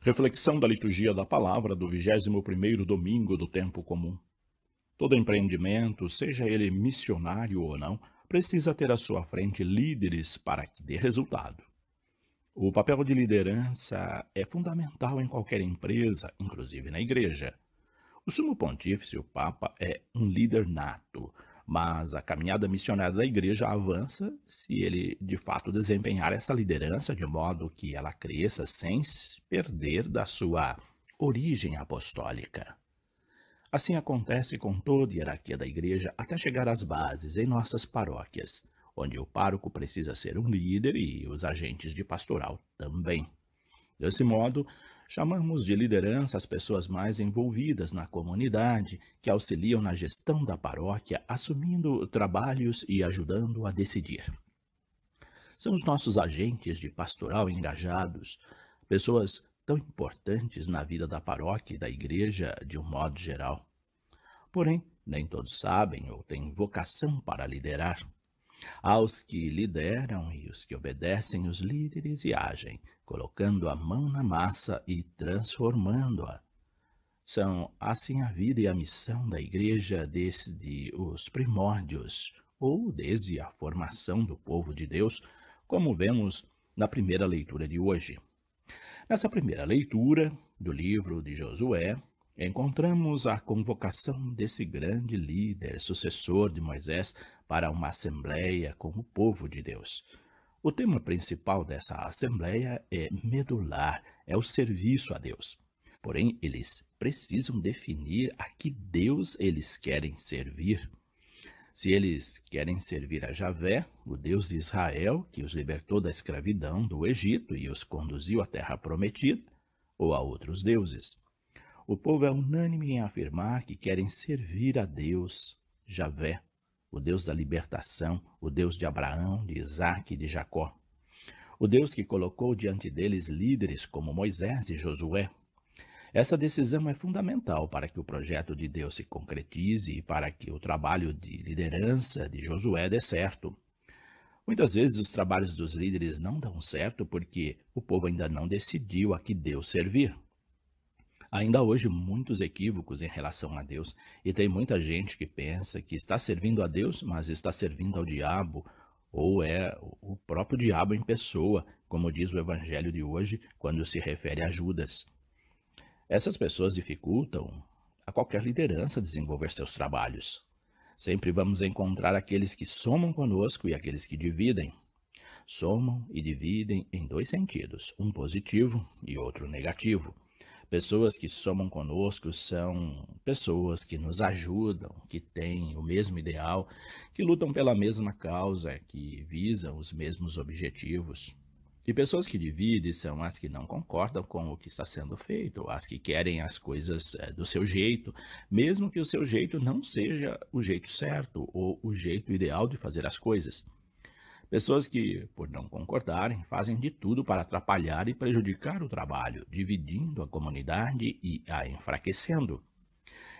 Reflexão da liturgia da palavra do 21º domingo do tempo comum. Todo empreendimento, seja ele missionário ou não, precisa ter à sua frente líderes para que dê resultado. O papel de liderança é fundamental em qualquer empresa, inclusive na igreja. O Sumo Pontífice, o Papa, é um líder nato, mas a caminhada missionária da igreja avança se ele de fato desempenhar essa liderança de modo que ela cresça sem se perder da sua origem apostólica. Assim acontece com toda a hierarquia da igreja até chegar às bases em nossas paróquias, onde o pároco precisa ser um líder e os agentes de pastoral também. Desse modo, chamamos de liderança as pessoas mais envolvidas na comunidade, que auxiliam na gestão da paróquia, assumindo trabalhos e ajudando a decidir. São os nossos agentes de pastoral engajados, pessoas tão importantes na vida da paróquia e da igreja de um modo geral. Porém, nem todos sabem ou têm vocação para liderar. Há os que lideram e os que obedecem os líderes e agem, colocando a mão na massa e transformando-a. São assim a vida e a missão da igreja desde os primórdios, ou desde a formação do povo de Deus, como vemos na primeira leitura de hoje. Nessa primeira leitura do livro de Josué, encontramos a convocação desse grande líder, sucessor de Moisés, para uma assembleia com o povo de Deus. O tema principal dessa assembleia é medular, é o serviço a Deus. Porém, eles precisam definir a que Deus eles querem servir. Se eles querem servir a Javé, o Deus de Israel, que os libertou da escravidão do Egito e os conduziu à terra prometida, ou a outros deuses. O povo é unânime em afirmar que querem servir a Deus, Javé, o Deus da libertação, o Deus de Abraão, de Isaque e de Jacó. O Deus que colocou diante deles líderes como Moisés e Josué. Essa decisão é fundamental para que o projeto de Deus se concretize e para que o trabalho de liderança de Josué dê certo. Muitas vezes os trabalhos dos líderes não dão certo porque o povo ainda não decidiu a que Deus servir. Ainda hoje muitos equívocos em relação a Deus, e tem muita gente que pensa que está servindo a Deus, mas está servindo ao diabo, ou é o próprio diabo em pessoa, como diz o evangelho de hoje, quando se refere a Judas. Essas pessoas dificultam a qualquer liderança desenvolver seus trabalhos. Sempre vamos encontrar aqueles que somam conosco e aqueles que dividem. Somam e dividem em dois sentidos, um positivo e outro negativo. Pessoas que somam conosco são pessoas que nos ajudam, que têm o mesmo ideal, que lutam pela mesma causa, que visam os mesmos objetivos. E pessoas que dividem são as que não concordam com o que está sendo feito, as que querem as coisas do seu jeito, mesmo que o seu jeito não seja o jeito certo ou o jeito ideal de fazer as coisas. Pessoas que, por não concordarem, fazem de tudo para atrapalhar e prejudicar o trabalho, dividindo a comunidade e a enfraquecendo.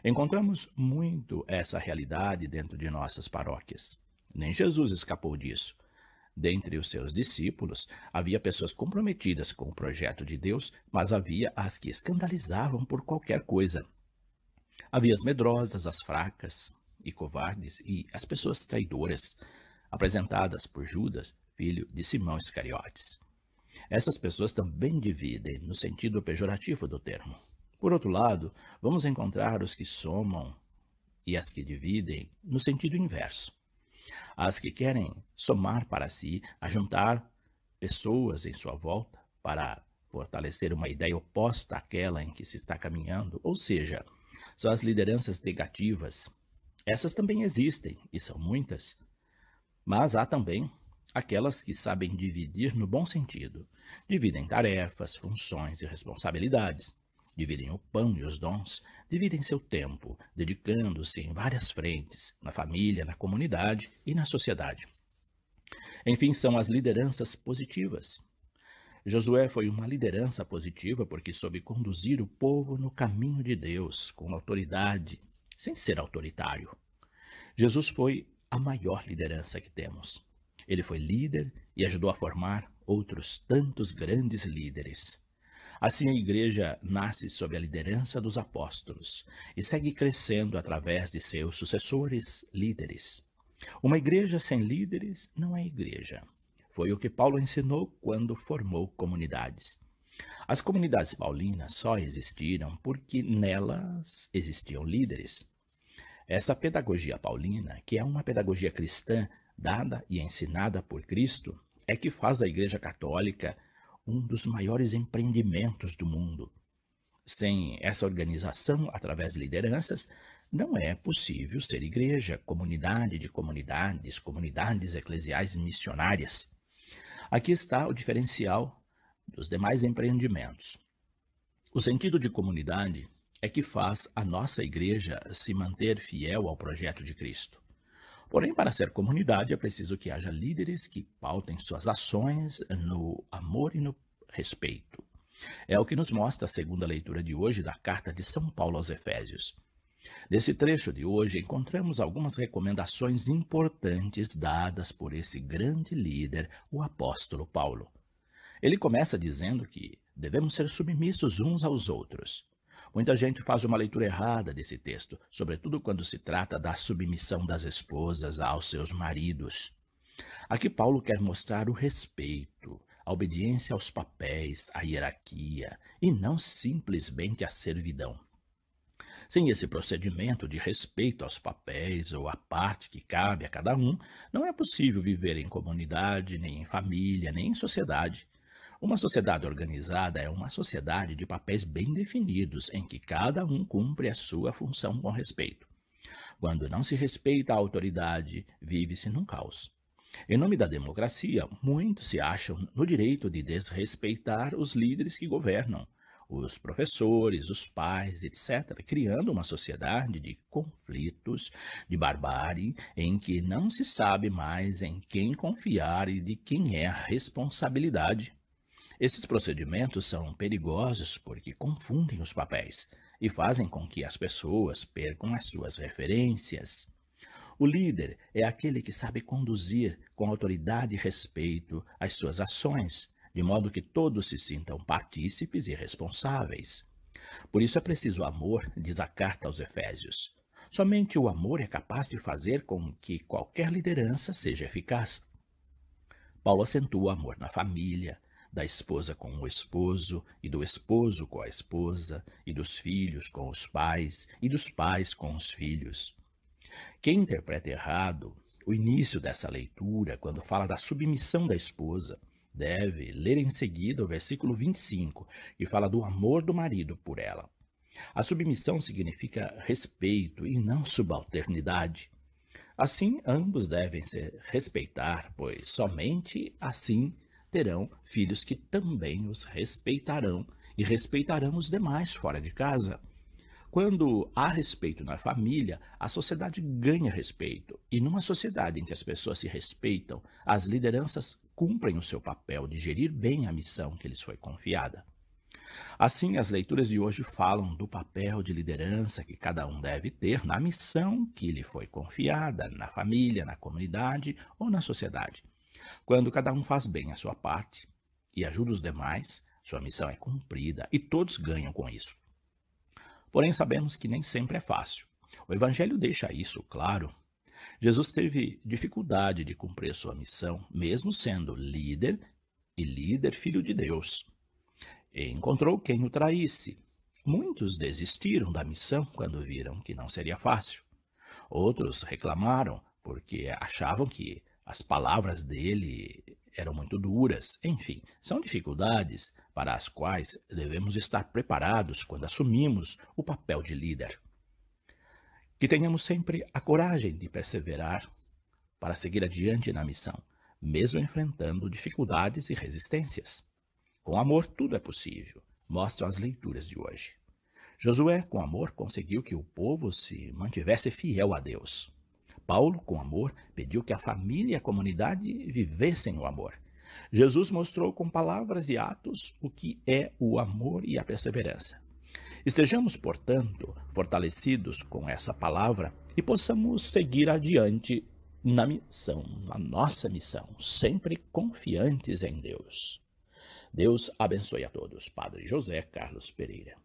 Encontramos muito essa realidade dentro de nossas paróquias. Nem Jesus escapou disso. Dentre os seus discípulos, havia pessoas comprometidas com o projeto de Deus, mas havia as que escandalizavam por qualquer coisa. Havia as medrosas, as fracas e covardes e as pessoas traidoras, apresentadas por Judas, filho de Simão Iscariotes. Essas pessoas também dividem no sentido pejorativo do termo. Por outro lado, vamos encontrar os que somam e as que dividem no sentido inverso. As que querem somar para si, ajuntar pessoas em sua volta para fortalecer uma ideia oposta àquela em que se está caminhando, ou seja, são as lideranças negativas. Essas também existem, e são muitas. Mas há também aquelas que sabem dividir no bom sentido. Dividem tarefas, funções e responsabilidades. Dividem o pão e os dons. Dividem seu tempo, dedicando-se em várias frentes, na família, na comunidade e na sociedade. Enfim, são as lideranças positivas. Josué foi uma liderança positiva porque soube conduzir o povo no caminho de Deus, com autoridade, sem ser autoritário. Jesus foi a maior liderança que temos. Ele foi líder e ajudou a formar outros tantos grandes líderes. Assim, a igreja nasce sob a liderança dos apóstolos e segue crescendo através de seus sucessores, líderes. Uma igreja sem líderes não é igreja. Foi o que Paulo ensinou quando formou comunidades. As comunidades paulinas só existiram porque nelas existiam líderes. Essa pedagogia paulina, que é uma pedagogia cristã dada e ensinada por Cristo, é que faz a Igreja Católica um dos maiores empreendimentos do mundo. Sem essa organização através de lideranças, não é possível ser igreja, comunidade de comunidades, comunidades eclesiais missionárias. Aqui está o diferencial dos demais empreendimentos. O sentido de comunidade é que faz a nossa igreja se manter fiel ao projeto de Cristo. Porém, para ser comunidade, é preciso que haja líderes que pautem suas ações no amor e no respeito. É o que nos mostra a segunda leitura de hoje da carta de São Paulo aos Efésios. Nesse trecho de hoje, encontramos algumas recomendações importantes dadas por esse grande líder, o apóstolo Paulo. Ele começa dizendo que devemos ser submissos uns aos outros. Muita gente faz uma leitura errada desse texto, sobretudo quando se trata da submissão das esposas aos seus maridos. Aqui Paulo quer mostrar o respeito, a obediência aos papéis, à hierarquia, e não simplesmente a servidão. Sem esse procedimento de respeito aos papéis ou à parte que cabe a cada um, não é possível viver em comunidade, nem em família, nem em sociedade. Uma sociedade organizada é uma sociedade de papéis bem definidos, em que cada um cumpre a sua função com respeito. Quando não se respeita a autoridade, vive-se num caos. Em nome da democracia, muitos se acham no direito de desrespeitar os líderes que governam, os professores, os pais, etc., criando uma sociedade de conflitos, de barbárie, em que não se sabe mais em quem confiar e de quem é a responsabilidade. Esses procedimentos são perigosos porque confundem os papéis e fazem com que as pessoas percam as suas referências. O líder é aquele que sabe conduzir com autoridade e respeito as suas ações, de modo que todos se sintam partícipes e responsáveis. Por isso é preciso amor, diz a carta aos Efésios. Somente o amor é capaz de fazer com que qualquer liderança seja eficaz. Paulo acentua o amor na família, da esposa com o esposo, e do esposo com a esposa, e dos filhos com os pais, e dos pais com os filhos. Quem interpreta errado o início dessa leitura, quando fala da submissão da esposa, deve ler em seguida o versículo 25, que fala do amor do marido por ela. A submissão significa respeito e não subalternidade. Assim, ambos devem se respeitar, pois somente assim terão filhos que também os respeitarão e respeitarão os demais fora de casa. Quando há respeito na família, a sociedade ganha respeito. E numa sociedade em que as pessoas se respeitam, as lideranças cumprem o seu papel de gerir bem a missão que lhes foi confiada. Assim, as leituras de hoje falam do papel de liderança que cada um deve ter na missão que lhe foi confiada, na família, na comunidade ou na sociedade. Quando cada um faz bem a sua parte e ajuda os demais, sua missão é cumprida e todos ganham com isso. Porém, sabemos que nem sempre é fácil. O Evangelho deixa isso claro. Jesus teve dificuldade de cumprir sua missão, mesmo sendo líder e líder filho de Deus. E encontrou quem o traísse. Muitos desistiram da missão quando viram que não seria fácil. Outros reclamaram porque achavam que as palavras dele eram muito duras. Enfim, são dificuldades para as quais devemos estar preparados quando assumimos o papel de líder. Que tenhamos sempre a coragem de perseverar para seguir adiante na missão, mesmo enfrentando dificuldades e resistências. Com amor, tudo é possível, mostram as leituras de hoje. Josué, com amor, conseguiu que o povo se mantivesse fiel a Deus. Paulo, com amor, pediu que a família e a comunidade vivessem o amor. Jesus mostrou com palavras e atos o que é o amor e a perseverança. Estejamos, portanto, fortalecidos com essa palavra e possamos seguir adiante na missão, na nossa missão, sempre confiantes em Deus. Deus abençoe a todos. Padre José Carlos Pereira.